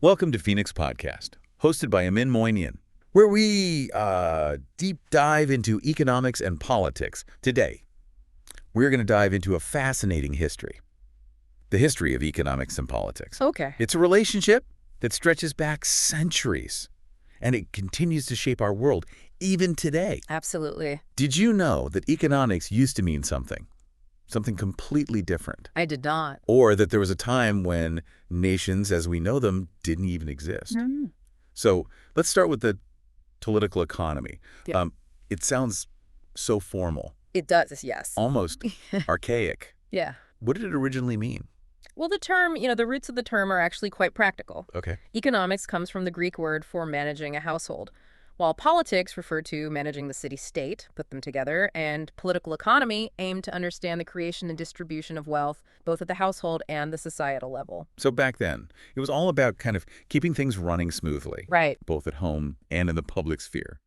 Welcome to Phoenix Podcast, hosted by Amin Moinian, where we deep dive into economics and politics. Today, we're going to dive into a fascinating history, the history of economics and politics. Okay. It's a relationship that stretches back centuries, and it continues to shape our world, even today. Absolutely. Did you know that economics used to mean something completely different? I did not. Or that there was a time when nations as we know them didn't even exist. So let's start with the political economy. Yeah. It sounds so formal, It does, yes. almost archaic. Yeah. What did it originally mean? Well, the roots of the term are actually quite practical. Okay. Economics comes from the Greek word for managing a household, while politics refer to managing the city-state, put them together, and political economy aimed to understand the creation and distribution of wealth, both at the household and the societal level. So back then, it was all about kind of keeping things running smoothly, Right. both at home and in the public sphere.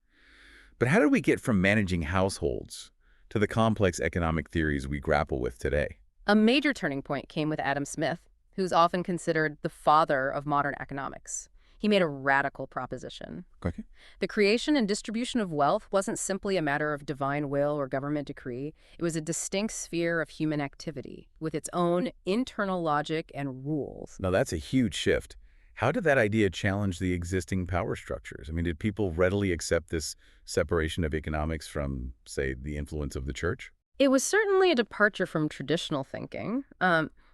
But how did we get from managing households to the complex economic theories we grapple with today? A major turning point came with Adam Smith, who's often considered the father of modern economics. He made a radical proposition. Okay. The creation and distribution of wealth wasn't simply a matter of divine will or government decree. It was a distinct sphere of human activity, with its own internal logic and rules. Now that's a huge shift. How did that idea challenge the existing power structures? I mean, did people readily accept this separation of economics from, say, the influence of the church? It was certainly a departure from traditional thinking.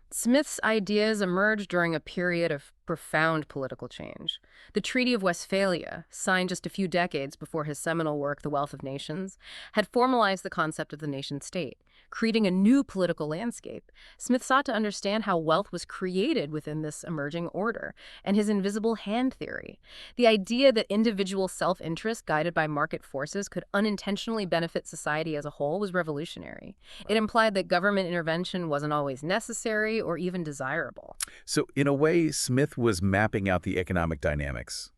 Smith's ideas emerged during a period of profound political change. The Treaty of Westphalia, signed just a few decades before his seminal work, The Wealth of Nations, had formalized the concept of the nation-state, creating a new political landscape. Smith sought to understand how wealth was created within this emerging order, and his invisible hand theory. The idea that individual self-interest guided by market forces could unintentionally benefit society as a whole was revolutionary. It implied that government intervention wasn't always necessary or even desirable. So in a way, Smith was mapping out the economic dynamics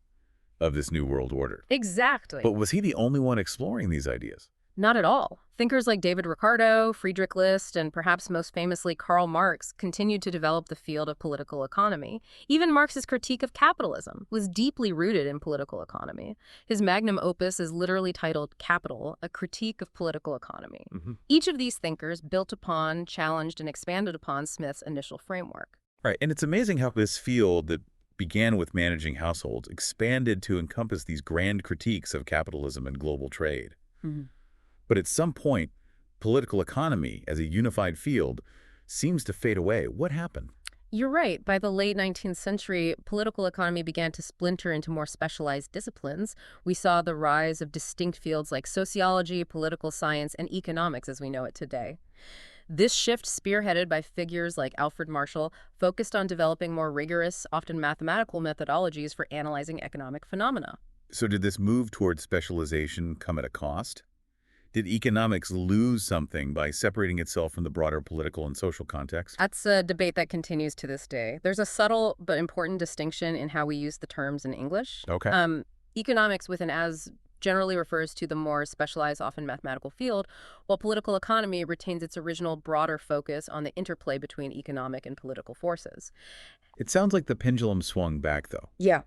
of this new world order. Exactly. But was he the only one exploring these ideas? Not at all. Thinkers like David Ricardo, Friedrich List, and perhaps most famously Karl Marx continued to develop the field of political economy. Even Marx's critique of capitalism was deeply rooted in political economy. His magnum opus is literally titled Capital, a critique of political economy. Each of these thinkers built upon, challenged, and expanded upon Smith's initial framework. Right, and it's amazing how this field that began with managing households expanded to encompass these grand critiques of capitalism and global trade. But at some point, political economy as a unified field seems to fade away. What happened? You're right. By the late 19th century, political economy began to splinter into more specialized disciplines. We saw the rise of distinct fields like sociology, political science, and economics as we know it today. This shift, spearheaded by figures like Alfred Marshall, focused on developing more rigorous, often mathematical methodologies for analyzing economic phenomena. So did this move toward specialization come at a cost? Did economics lose something by separating itself from the broader political and social context? That's a debate that continues to this day. There's a subtle but important distinction in how we use the terms in English. Okay. Economics with an as generally refers to the more specialized, often mathematical field, while political economy retains its original broader focus on the interplay between economic and political forces. It sounds like the pendulum swung back, though. Yeah.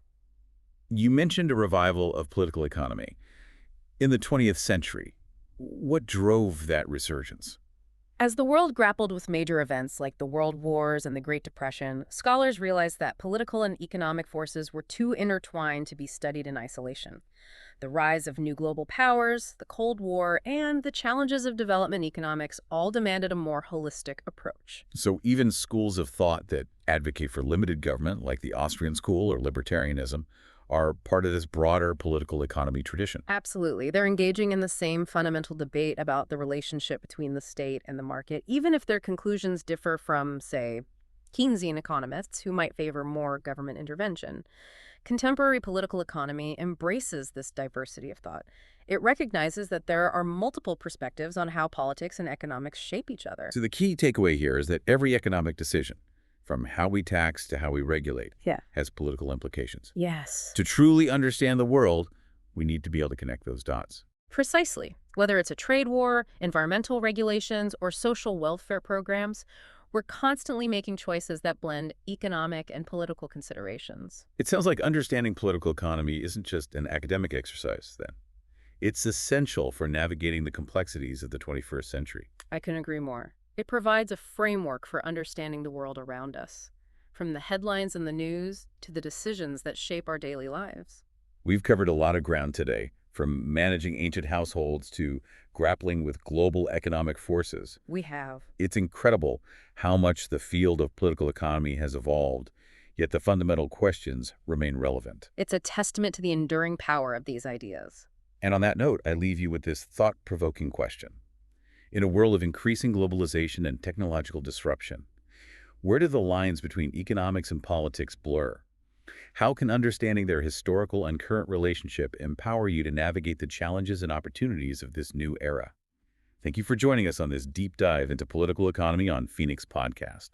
You mentioned a revival of political economy. In the 20th century, what drove that resurgence? As the world grappled with major events like the World Wars and the Great Depression, scholars realized that political and economic forces were too intertwined to be studied in isolation. The rise of new global powers, the Cold War, and the challenges of development economics all demanded a more holistic approach. So even schools of thought that advocate for limited government, like the Austrian school or libertarianism, are part of this broader political economy tradition. Absolutely. They're engaging in the same fundamental debate about the relationship between the state and the market, even if their conclusions differ from, say, Keynesian economists who might favor more government intervention. Contemporary political economy embraces this diversity of thought. It recognizes that there are multiple perspectives on how politics and economics shape each other. So the key takeaway here is that every economic decision, from how we tax to how we regulate, has political implications. Yes. To truly understand the world, we need to be able to connect those dots. Precisely. Whether it's a trade war, environmental regulations, or social welfare programs, We're constantly making choices that blend economic and political considerations. It sounds like understanding political economy isn't just an academic exercise, then. It's essential for navigating the complexities of the 21st century. I couldn't agree more. It provides a framework for understanding the world around us, from the headlines in the news to the decisions that shape our daily lives. We've covered a lot of ground today, from managing ancient households to grappling with global economic forces. We have. It's incredible how much the field of political economy has evolved, yet the fundamental questions remain relevant. It's a testament to the enduring power of these ideas. And on that note, I leave you with this thought-provoking question. In a world of increasing globalization and technological disruption, where do the lines between economics and politics blur? How can understanding their historical and current relationship empower you to navigate the challenges and opportunities of this new era? Thank you for joining us on this deep dive into political economy on Phoenix Podcast.